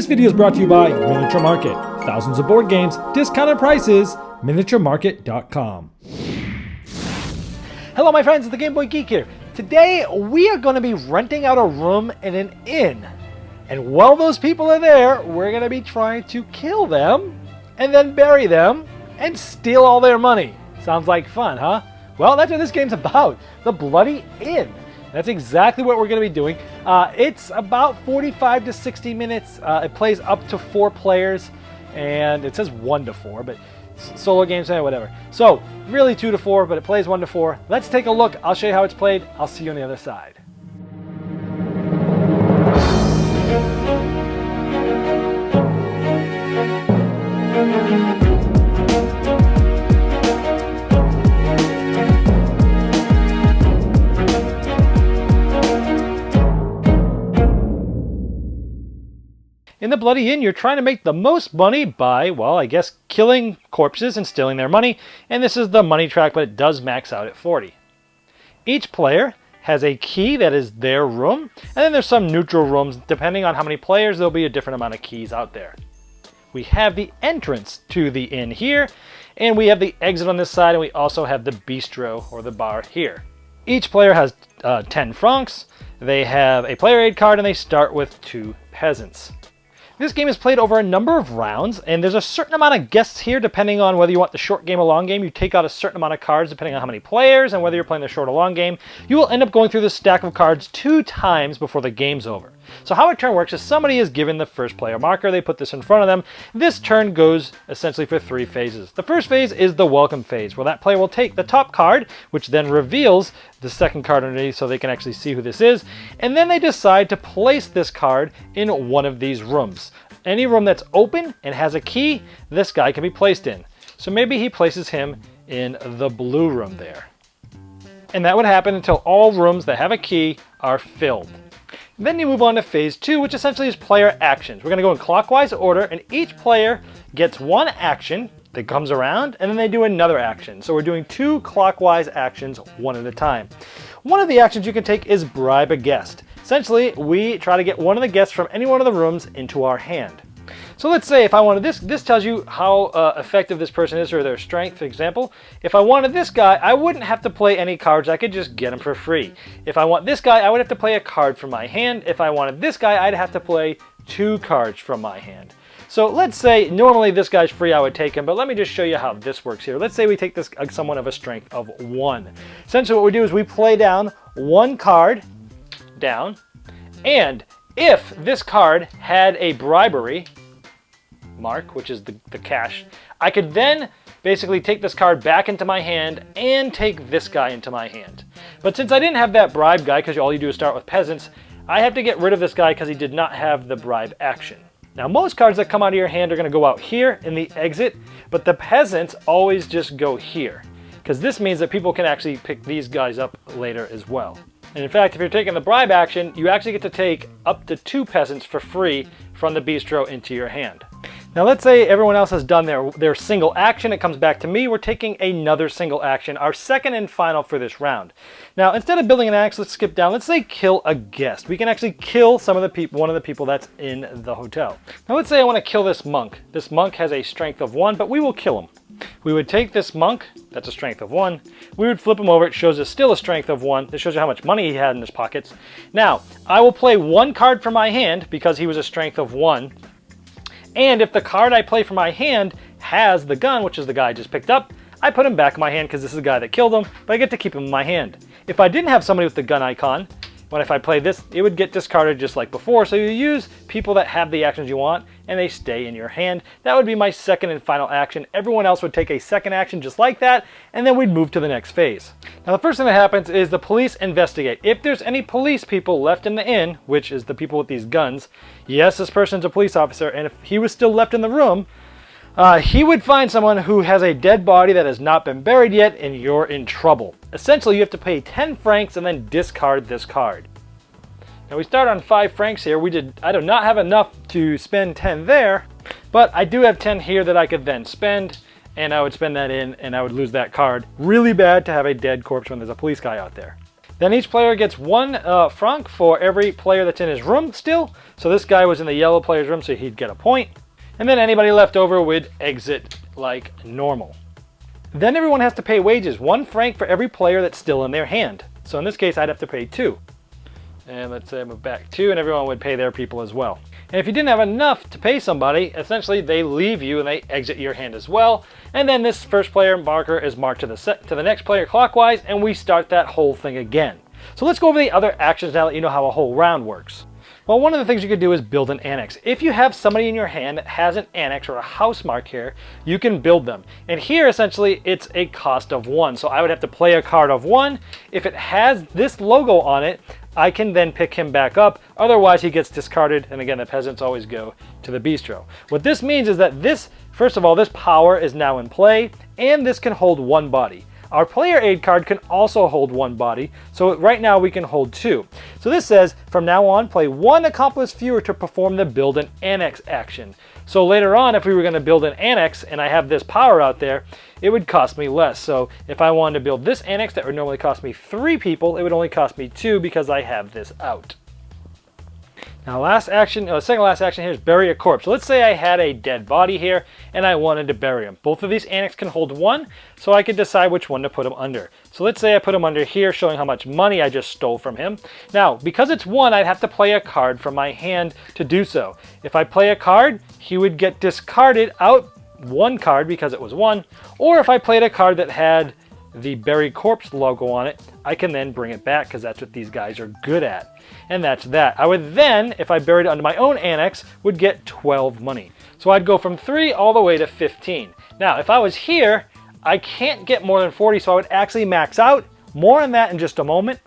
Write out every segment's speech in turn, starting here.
This video is brought to you by Miniature Market. Thousands of board games, discounted prices, miniaturemarket.com. Hello my friends, it's the Game Boy Geek here. Today we are going to be renting out a room in an inn. And while those people are there, we're going to be trying to kill them and then bury them and steal all their money. Sounds like fun, huh? Well, that's what this game's about. The Bloody Inn. That's exactly what we're going to be doing. It's about 45 to 60 minutes. It plays up to 4 players, and it says 1 to 4, but solo games, whatever. So, really 2 to 4, but it plays 1 to 4. Let's take a look. I'll show you how it's played. I'll see you on the other side. In the Bloody Inn, you're trying to make the most money by, well, I guess killing corpses and stealing their money. And this is the money track, but it does max out at 40. Each player has a key that is their room, and then there's some neutral rooms. Depending on how many players, there'll be a different amount of keys out there. We have the entrance to the inn here, and we have the exit on this side, and we also have the bistro or the bar here. Each player has 10 francs. They have a player aid card, and they start with 2 peasants. This game is played over a number of rounds, and there's a certain amount of guests here depending on whether you want the short game or long game. You take out a certain amount of cards depending on how many players and whether you're playing the short or long game. You will end up going through this stack of cards 2 times before the game's over. So how a turn works is somebody is given the first player marker, they put this in front of them. This turn goes essentially for 3 phases. The first phase is the welcome phase, where that player will take the top card, which then reveals the second card underneath so they can actually see who this is, and then they decide to place this card in one of these rooms. Any room that's open and has a key, this guy can be placed in. So maybe he places him in the blue room there. And that would happen until all rooms that have a key are filled. Then you move on to phase 2, which essentially is player actions. We're going to go in clockwise order, and each player gets 1 action that comes around, and then they do another action. So we're doing 2 clockwise actions, 1 at a time. One of the actions you can take is bribe a guest. Essentially, we try to get one of the guests from any one of the rooms into our hand. So let's say if I wanted this tells you how effective this person is or their strength, for example. If I wanted this guy, I wouldn't have to play any cards. I could just get him for free. If I want this guy, I would have to play a card from my hand. If I wanted this guy, I'd have to play 2 cards from my hand. So let's say normally this guy's free, I would take him, but let me just show you how this works here. Let's say we take this someone of a strength of 1. Essentially what we do is we play down 1 card down, and if this card had a bribery mark, which is the cash, I could then basically take this card back into my hand and take this guy into my hand. But since I didn't have that bribe guy, because all you do is start with peasants, I have to get rid of this guy because he did not have the bribe action. Now most cards that come out of your hand are going to go out here in the exit, but the peasants always just go here, because this means that people can actually pick these guys up later as well. And in fact, if you're taking the bribe action, you actually get to take up to 2 peasants for free from the bistro into your hand. Now let's say everyone else has done their single action, it comes back to me, we're taking another single action, our second and final for this round. Now instead of building an axe, let's skip down, let's say kill a guest. We can actually kill one of the people that's in the hotel. Now let's say I want to kill this monk. This monk has a strength of 1, but we will kill him. We would take this monk, that's a strength of 1, we would flip him over, it shows us still a strength of 1, this shows you how much money he had in his pockets. Now, I will play 1 card from my hand because he was a strength of 1, and if the card I play from my hand has the gun, which is the guy I just picked up, I put him back in my hand because this is the guy that killed him, but I get to keep him in my hand. If I didn't have somebody with the gun icon, if I play this, it would get discarded just like before. So you use people that have the actions you want, and they stay in your hand. That would be my second and final action. Everyone else would take a second action just like that, and then we'd move to the next phase. Now the first thing that happens is the police investigate. If there's any police people left in the inn, which is the people with these guns, yes, this person's a police officer, and if he was still left in the room, he would find someone who has a dead body that has not been buried yet, and you're in trouble. Essentially, you have to pay 10 francs and then discard this card. Now we start on 5 francs here. I do not have enough to spend 10 there, but I do have 10 here that I could then spend, and I would spend that in, and I would lose that card. Really bad to have a dead corpse when there's a police guy out there. Then each player gets 1 franc for every player that's in his room still. So this guy was in the yellow player's room, so he'd get a point. And then anybody left over would exit like normal. Then everyone has to pay wages, 1 franc for every player that's still in their hand. So in this case, I'd have to pay 2. And let's say I move back 2, and everyone would pay their people as well. And if you didn't have enough to pay somebody, essentially they leave you and they exit your hand as well. And then this first player marker is marked to the next player clockwise, and we start that whole thing again. So let's go over the other actions now that you know how a whole round works. Well, one of the things you could do is build an annex. If you have somebody in your hand that has an annex or a house mark here, you can build them. And here, essentially, it's a cost of 1. So I would have to play a card of 1. If it has this logo on it, I can then pick him back up. Otherwise, he gets discarded. And again, the peasants always go to the bistro. What this means is that this, first of all, this power is now in play, and this can hold 1 body. Our player aid card can also hold 1 body, so right now we can hold 2. So this says, from now on, play 1 accomplice fewer to perform the build an annex action. So later on, if we were going to build an annex and I have this power out there, it would cost me less. So if I wanted to build this annex that would normally cost me 3 people, it would only cost me 2 because I have this out. Now second last action here is bury a corpse. So let's say I had a dead body here and I wanted to bury him. Both of these annex can hold 1, so I could decide which one to put him under. So let's say I put him under here, showing how much money I just stole from him. Now, because it's 1, I'd have to play a card from my hand to do so. If I play a card, he would get discarded out 1 card because it was 1, or if I played a card that had the buried corpse logo on it, I can then bring it back because that's what these guys are good at. And that's that. I would then, if I buried it under my own annex, would get 12 money. So I'd go from 3 all the way to 15. Now, if I was here, I can't get more than 40, so I would actually max out. More on that in just a moment.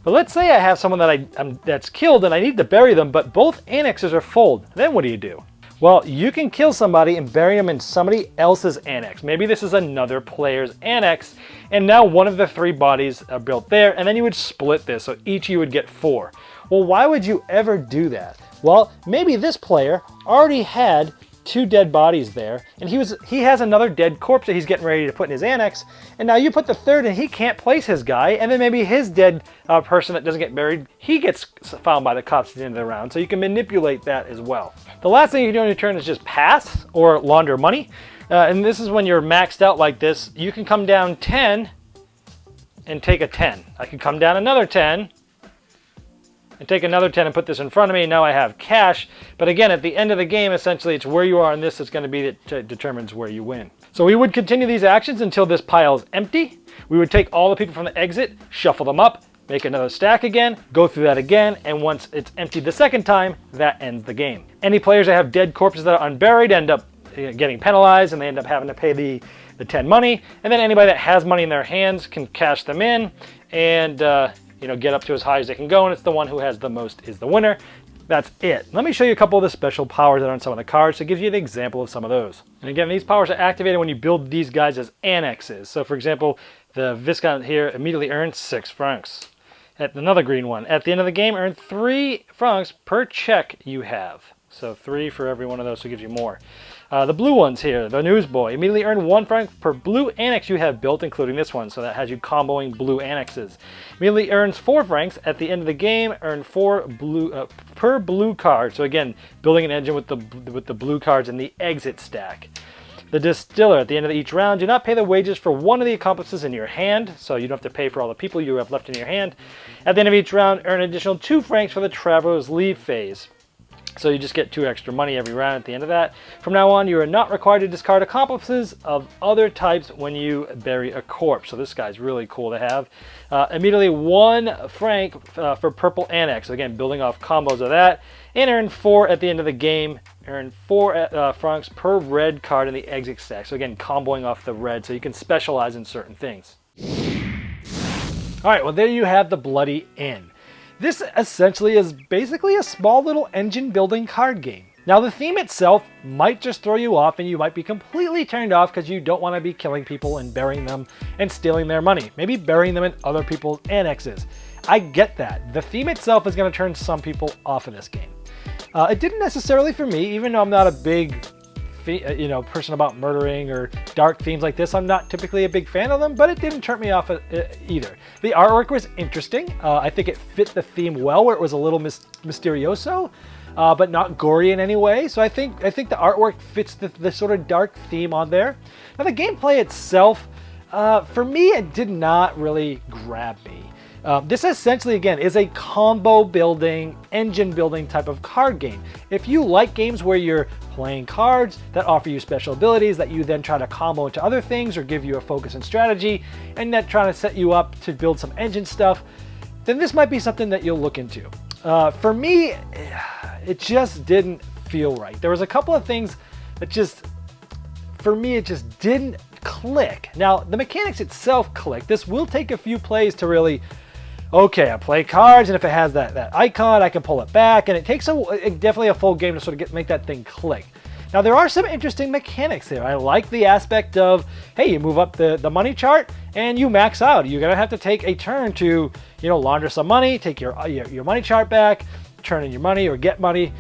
But let's say I have someone that's killed and I need to bury them, but both annexes are full. Then what do you do? Well, you can kill somebody and bury them in somebody else's annex. Maybe this is another player's annex, and now one of the 3 bodies are built there, and then you would split this, so each you would get 4. Well, why would you ever do that? Well, maybe this player already had 2 dead bodies there, and he has another dead corpse that he's getting ready to put in his annex, and now you put the 3rd and he can't place his guy, and then maybe his dead person that doesn't get buried, he gets found by the cops at the end of the round, so you can manipulate that as well. The last thing you can do on your turn is just pass or launder money, and this is when you're maxed out like this. You can come down 10 and take a 10. I can come down another 10 and take another 10 and put this in front of me. Now I have cash. But again, at the end of the game, essentially, it's where you are in this that's going to be that determines where you win. So we would continue these actions until this pile is empty. We would take all the people from the exit, shuffle them up, make another stack again, go through that again, and once it's emptied the second time, that ends the game. Any players that have dead corpses that are unburied end up getting penalized, and they end up having to pay the 10 money. And then anybody that has money in their hands can cash them in and get up to as high as they can go, and it's the one who has the most is the winner. That's it. Let me show you a couple of the special powers that are on some of the cards to give you an example of some of those. And again, these powers are activated when you build these guys as annexes. So for example, the Viscount here immediately earns 6 francs. At another green one, at the end of the game, earn 3 francs per check you have. So 3 for every one of those, so it gives you more. The blue ones here, the newsboy, immediately earn 1 franc per blue annex you have built, including this one. So that has you comboing blue annexes. Immediately earns 4 francs. At the end of the game, earn 4 blue per blue card. So again, building an engine with the blue cards in the exit stack. The distiller, at the end of each round, do not pay the wages for one of the accomplices in your hand, so you don't have to pay for all the people you have left in your hand. At the end of each round, earn an additional 2 francs for the traveler's leave phase. So you just get 2 extra money every round at the end of that. From now on, you are not required to discard accomplices of other types when you bury a corpse. So this guy's really cool to have. Immediately 1 franc for purple annex. So again, building off combos of that. And earn 4 at the end of the game. Earn 4 francs per red card in the exit stack. So again, comboing off the red so you can specialize in certain things. All right, well, there you have the Bloody Inn. This essentially is basically a small little engine building card game. Now the theme itself might just throw you off and you might be completely turned off because you don't want to be killing people and burying them and stealing their money. Maybe burying them in other people's annexes. I get that. The theme itself is going to turn some people off of this game. It didn't necessarily for me, even though I'm not a big person about murdering or dark themes like this. I'm not typically a big fan of them, but it didn't turn me off either. The artwork was interesting. I think it fit the theme well, where it was a little mysterioso, but not gory in any way. So I think the artwork fits the sort of dark theme on there. Now the gameplay itself, for me, it did not really grab me. This essentially, again, is a combo building, engine building type of card game. If you like games where you're playing cards that offer you special abilities that you then try to combo into other things or give you a focus and strategy, and that trying to set you up to build some engine stuff, then this might be something that you'll look into. For me, it just didn't feel right. There was a couple of things that for me, it just didn't click. Now, the mechanics itself click. This will take a few plays to really, okay, I play cards, and if it has that icon, I can pull it back, and it takes definitely a full game to sort of make that thing click. Now, there are some interesting mechanics there. I like the aspect of, hey, you move up the money chart, and you max out. You're gonna have to take a turn to, launder some money, take your money chart back, turn in your money or get money,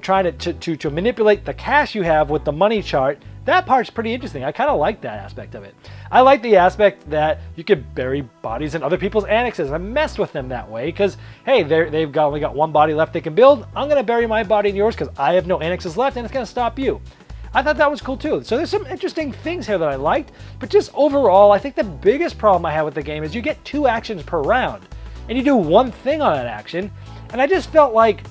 trying to manipulate the cash you have with the money chart. That part's pretty interesting. I kind of like that aspect of it. I like the aspect that you could bury bodies in other people's annexes. I messed with them that way because, hey, they've only got one body left they can build. I'm going to bury my body in yours because I have no annexes left, and it's going to stop you. I thought that was cool too. So there's some interesting things here that I liked, but just overall, I think the biggest problem I have with the game is you get 2 actions per round, and you do one thing on that action, and I just felt like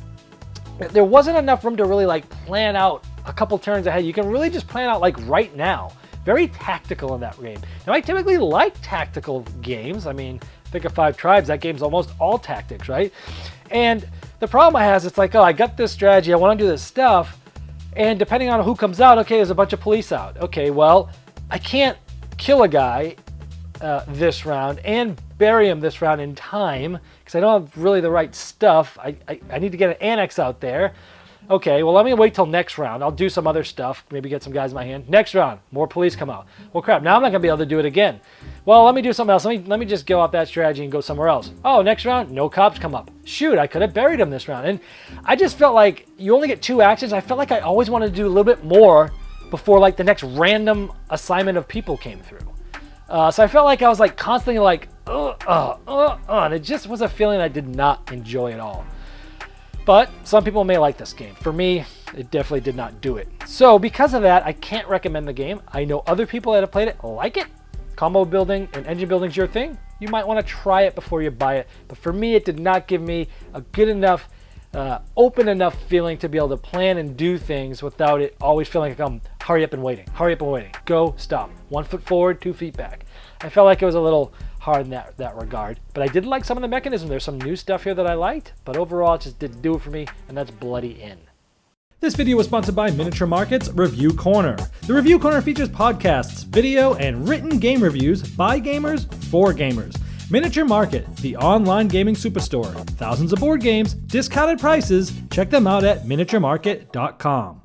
there wasn't enough room to really plan out a couple turns ahead. You can really just plan out right now. Very tactical in that game. Now, I typically like tactical games. I mean, think of 5 Tribes. That game's almost all tactics, right? And the problem I have is it's like, oh, I got this strategy. I want to do this stuff. And depending on who comes out, okay, there's a bunch of police out. Okay, well, I can't kill a guy this round and bury him this round in time because I don't have really the right stuff. I need to get an annex out there. Okay, well, let me wait till next round. I'll do some other stuff, maybe get some guys in my hand. Next round, more police come out. Well, crap, now I'm not going to be able to do it again. Well, let me do something else. Let me just go off that strategy and go somewhere else. Oh, next round, no cops come up. Shoot, I could have buried him this round. And I just felt like you only get 2 actions. I felt like I always wanted to do a little bit more before the next random assignment of people came through. So I felt like I was constantly and it just was a feeling I did not enjoy at all. But some people may like this game. For me, it definitely did not do it. So because of that, I can't recommend the game. I know other people that have played it like it. Combo building and engine building is your thing. You might want to try it before you buy it. But for me, it did not give me a good enough, open enough feeling to be able to plan and do things without it always feeling like I'm hurry up and waiting. Hurry up and waiting. Go, stop. 1 foot forward, 2 feet back. I felt like it was a little hard in that regard, but I did like some of the mechanism. There's some new stuff here that I liked, but overall it just didn't do it for me, and that's Bloody In. This video was sponsored by Miniature Market's Review Corner. The Review Corner features podcasts, video, and written game reviews by gamers for gamers. Miniature Market, the online gaming superstore. Thousands of board games, discounted prices. Check them out at miniaturemarket.com.